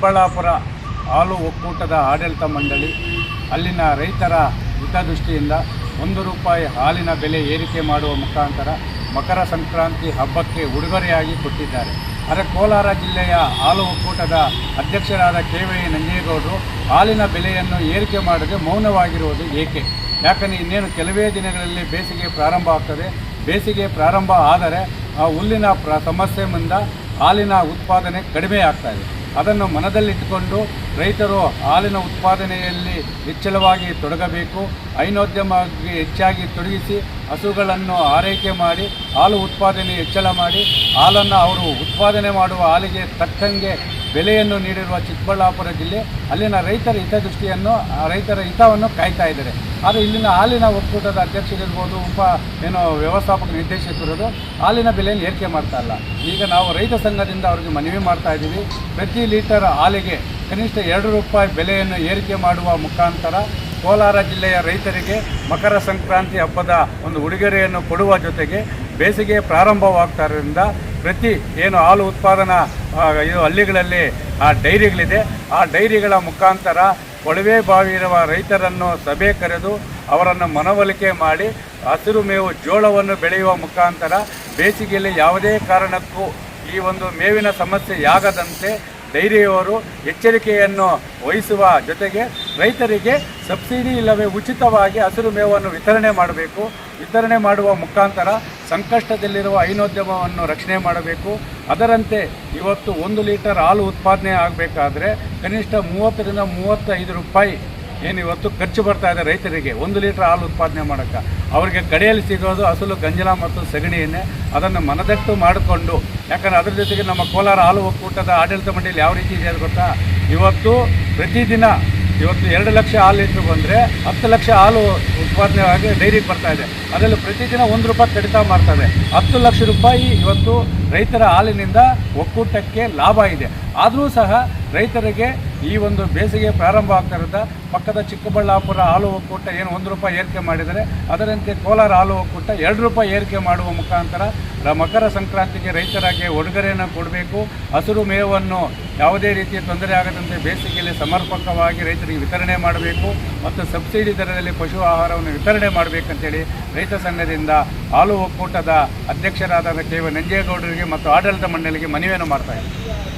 ಚಿಕ್ಕಬಳ್ಳಾಪುರ ಹಾಲು ಒಕ್ಕೂಟದ ಆಡಳಿತ ಮಂಡಳಿ ಅಲ್ಲಿನ ರೈತರ ಹಿತದೃಷ್ಟಿಯಿಂದ ₹1 ಹಾಲಿನ ಬೆಲೆ ಏರಿಕೆ ಮಾಡುವ ಮುಖಾಂತರ ಮಕರ ಸಂಕ್ರಾಂತಿ ಹಬ್ಬಕ್ಕೆ ಉಡುಗೊರೆಯಾಗಿ ಕೊಟ್ಟಿದ್ದಾರೆ. ಆದರೆ ಕೋಲಾರ ಜಿಲ್ಲೆಯ ಹಾಲು ಒಕ್ಕೂಟದ ಅಧ್ಯಕ್ಷರಾದ KY ನಂಜೇಗೌಡರು ಹಾಲಿನ ಬೆಲೆಯನ್ನು ಏರಿಕೆ ಮಾಡದೆ ಮೌನವಾಗಿರುವುದು ಏಕೆ? ಯಾಕಂದರೆ ಇನ್ನೇನು ಕೆಲವೇ ದಿನಗಳಲ್ಲಿ ಬೇಸಿಗೆ ಪ್ರಾರಂಭ ಆಗ್ತದೆ. ಬೇಸಿಗೆ ಪ್ರಾರಂಭ ಆದರೆ ಹುಲ್ಲಿನ ಸಮಸ್ಯೆಯಿಂದ ಹಾಲಿನ ಉತ್ಪಾದನೆ ಕಡಿಮೆ ಆಗ್ತಾಯಿದೆ. ಅದನ್ನು ಮನದಲ್ಲಿಟ್ಟುಕೊಂಡು ರೈತರು ಹಾಲಿನ ಉತ್ಪಾದನೆಯಲ್ಲಿ ಹೆಚ್ಚಳವಾಗಿ ತೊಡಗಬೇಕು. ಹೈನೋದ್ಯಮಕ್ಕೆ ಹೆಚ್ಚಾಗಿ ತೊಡಗಿಸಿ ಹಸುಗಳನ್ನು ಆರೈಕೆ ಮಾಡಿ ಹಾಲು ಉತ್ಪಾದನೆ ಹೆಚ್ಚಳ ಮಾಡಿ ಹಾಲನ್ನು ಅವರು ಉತ್ಪಾದನೆ ಮಾಡುವ ಹಾಲಿಗೆ ತಕ್ಕಂಗೆ ಬೆಲೆಯನ್ನು ನೀಡಿರುವ ಚಿಕ್ಕಬಳ್ಳಾಪುರ ಜಿಲ್ಲೆ ಅಲ್ಲಿನ ರೈತರ ರೈತರ ಹಿತವನ್ನು ಕಾಯ್ತಾ ಇದ್ದಾರೆ. ಆದರೆ ಇಲ್ಲಿನ ಹಾಲಿನ ಒಕ್ಕೂಟದ ಅಧ್ಯಕ್ಷರಿರ್ಬೋದು, ವ್ಯವಸ್ಥಾಪಕ ನಿರ್ದೇಶಕರು ಹಾಲಿನ ಬೆಲೆಯನ್ನು ಏರಿಕೆ ಮಾಡ್ತಾ ಇಲ್ಲ. ಈಗ ನಾವು ರೈತ ಸಂಘದಿಂದ ಅವರಿಗೆ ಮನವಿ ಮಾಡ್ತಾ ಇದ್ದೀವಿ. ಪ್ರತಿ ಲೀಟರ್ ಹಾಲಿಗೆ ಕನಿಷ್ಠ ₹2 ಬೆಲೆಯನ್ನು ಏರಿಕೆ ಮಾಡುವ ಮುಖಾಂತರ ಕೋಲಾರ ಜಿಲ್ಲೆಯ ರೈತರಿಗೆ ಮಕರ ಸಂಕ್ರಾಂತಿ ಹಬ್ಬದ ಒಂದು ಉಡುಗೊರೆಯನ್ನು ಕೊಡುವ ಜೊತೆಗೆ ಬೇಸಿಗೆ ಪ್ರಾರಂಭವಾಗ್ತಾರಿಂದ ಪ್ರತಿ ಹಾಲು ಉತ್ಪಾದನಾ ಹಳ್ಳಿಗಳಲ್ಲಿ ಡೈರಿಗಳಿದೆ, ಆ ಡೈರಿಗಳ ಮುಖಾಂತರ ಕೊಳವೆ ಬಾವಿ ಇರುವ ರೈತರನ್ನು ಸಭೆ ಕರೆದು ಅವರನ್ನು ಮನವೊಲಿಕೆ ಮಾಡಿ ಹಸಿರು ಮೇವು ಜೋಳವನ್ನು ಬೆಳೆಯುವ ಮುಖಾಂತರ ಬೇಸಿಗೆಯಲ್ಲಿ ಯಾವುದೇ ಕಾರಣಕ್ಕೂ ಈ ಒಂದು ಮೇವಿನ ಸಮಸ್ಯೆಯಾಗದಂತೆ ಡೈರಿಯವರು ಎಚ್ಚರಿಕೆಯನ್ನು ವಹಿಸುವ ಜೊತೆಗೆ ರೈತರಿಗೆ ಸಬ್ಸಿಡಿ ಇಲ್ಲವೇ ಉಚಿತವಾಗಿ ಹಸಿರು ಮೇವನ್ನು ವಿತರಣೆ ಮಾಡಬೇಕು. ವಿತರಣೆ ಮಾಡುವ ಮುಖಾಂತರ ಸಂಕಷ್ಟದಲ್ಲಿರುವ ಹೈನೋದ್ಯಮವನ್ನು ರಕ್ಷಣೆ ಮಾಡಬೇಕು. ಅದರಂತೆ ಇವತ್ತು 1 ಲೀಟರ್ ಹಾಲು ಉತ್ಪಾದನೆ ಆಗಬೇಕಾದ್ರೆ ಕನಿಷ್ಠ ₹30 ರಿಂದ ₹35 ಇವತ್ತು ಖರ್ಚು ಬರ್ತಾ ಇದೆ ರೈತರಿಗೆ 1 ಲೀಟರ್ ಹಾಲು ಉತ್ಪಾದನೆ ಮಾಡೋಕ್ಕೆ. ಅವರಿಗೆ ಕಡೆಯಲ್ಲಿ ಸಿಗೋದು ಹಸುಲು ಗಂಜಲ ಮತ್ತು ಸಗಣಿಯನ್ನೇ. ಅದನ್ನು ಮನದಟ್ಟು ಮಾಡಿಕೊಂಡು, ಯಾಕಂದರೆ ಅದರ ಜೊತೆಗೆ ನಮ್ಮ ಕೋಲಾರ ಹಾಲು ಒಕ್ಕೂಟದ ಆಡಳಿತ ಮಂಡಳಿ ಯಾವ ರೀತಿ ಇದೆ ಗೊತ್ತಾ? ಪ್ರತಿದಿನ 2 ಲಕ್ಷ ಹಾಲು ಲೀಟ್ರ್ ಬಂದರೆ 10 ಲಕ್ಷ ಹಾಲು ಉತ್ಪಾದನೆ ಆಗಿ ಡೈರಿಗೆ ಬರ್ತಾಯಿದೆ. ಅದರಲ್ಲಿ ಪ್ರತಿದಿನ ₹1 ಕಡಿತ ಮಾಡ್ತದೆ. ₹10 ಲಕ್ಷ ಇವತ್ತು ರೈತರ ಹಾಲಿನಿಂದ ಒಕ್ಕೂಟಕ್ಕೆ ಲಾಭ ಇದೆ. ಆದರೂ ಸಹ ರೈತರಿಗೆ ಈ ಒಂದು ಬೇಸಿಗೆ ಪ್ರಾರಂಭ ಆಗ್ತಾರದ ಪಕ್ಕದ ಚಿಕ್ಕಬಳ್ಳಾಪುರ ಹಾಲು ಒಕ್ಕೂಟ ಏನು ₹1 ಏರಿಕೆ ಮಾಡಿದರೆ, ಅದರಂತೆ ಕೋಲಾರ ಹಾಲು ಒಕ್ಕೂಟ ₹2 ಏರಿಕೆ ಮಾಡುವ ಮುಖಾಂತರ ಮಕರ ಸಂಕ್ರಾಂತಿಗೆ ರೈತರಿಗೆ ಉಡುಗೊರೆಯನ್ನು ಕೊಡಬೇಕು. ಹಸಿರು ಮೇವನ್ನು ಯಾವುದೇ ರೀತಿಯ ತೊಂದರೆ ಆಗದಂತೆ ಬೇಸಿಗೆಯಲ್ಲಿ ಸಮರ್ಪಕವಾಗಿ ರೈತರಿಗೆ ವಿತರಣೆ ಮಾಡಬೇಕು ಮತ್ತು ಸಬ್ಸಿಡಿ ದರದಲ್ಲಿ ಪಶು ಆಹಾರವನ್ನು ವಿತರಣೆ ಮಾಡಬೇಕಂತೇಳಿ ರೈತ ಸಂಘದಿಂದ ಹಾಲು ಒಕ್ಕೂಟದ ಅಧ್ಯಕ್ಷರಾದ KY ನಂಜೇಗೌಡರಿಗೆ ಮತ್ತು ಆಡಳಿತ ಮಂಡಳಿಗೆ ಮನವಿಯನ್ನು ಮಾಡ್ತಾ ಇದ್ದೀವಿ.